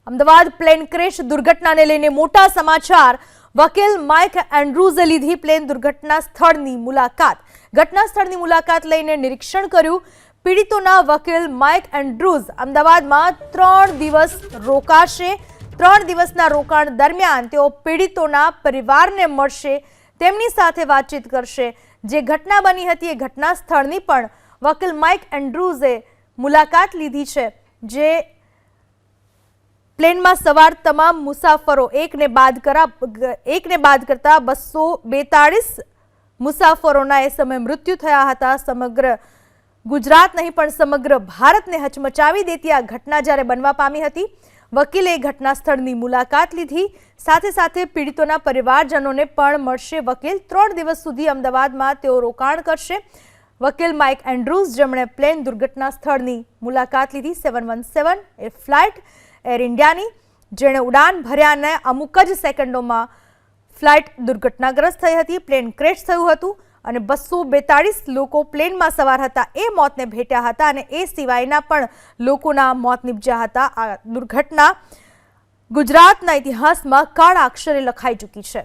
Ahmedabad plane crash દુર્ઘટનાને લઈને મોટા સમાચાર। વકીલ માઇક એન્ડ્રુઝે લીધી પ્લેન દુર્ઘટના સ્થળની મુલાકાત। ઘટના સ્થળની મુલાકાત લઈને નિરીક્ષણ કર્યું। પીડિતોના વકીલ માઇક એન્ડ્રુઝ અમદાવાદમાં 3 દિવસ રોકાશે। 3 દિવસના રોકાણ દરમિયાન તેઓ પીડિતોના પરિવારને મળશે, તેમની સાથે વાતચીત કરશે। જે ઘટના બની હતી એ ઘટના સ્થળની પણ વકીલ માઇક એન્ડ્રુઝે મુલાકાત લીધી છે। જે પ્લેનમાં સવાર તમામ મુસાફરો એકને બાદ કરતા 242 મુસાફરોના એ સમયે મૃત્યુ થયા હતા। સમગ્ર ગુજરાત નહીં પણ સમગ્ર ભારતને હચમચાવી દેતી આ ઘટના જ્યારે બનવા પામી હતી, વકીલે ઘટના સ્થળની મુલાકાત લીધી, સાથે સાથે પીડિતોના પરિવારજનોને પણ મળશે। વકીલ 3 દિવસ સુધી અમદાવાદમાં તેઓ રોકાણ કરશે। વકીલ માઇક એન્ડ્રુઝ જેમણે પ્લેન દુર્ઘટના સ્થળની મુલાકાત લીધી, 717 એ ફ્લાઇટ એર ઇન્ડિયાની, જેણે ઉડાન ભર્યાને અમુક જ સેકન્ડોમાં ફ્લાઇટ દુર્ઘટનાગ્રસ્ત થઈ હતી। પ્લેન ક્રેશ થયું હતું અને 242 લોકો પ્લેનમાં સવાર હતા એ મોતને ભેટ્યા હતા અને એ સિવાયના પણ લોકોના મોત નિપજ્યા હતા। આ દુર્ઘટના ગુજરાતના ઇતિહાસમાં કાળા અક્ષરે લખાઈ ચૂકી છે।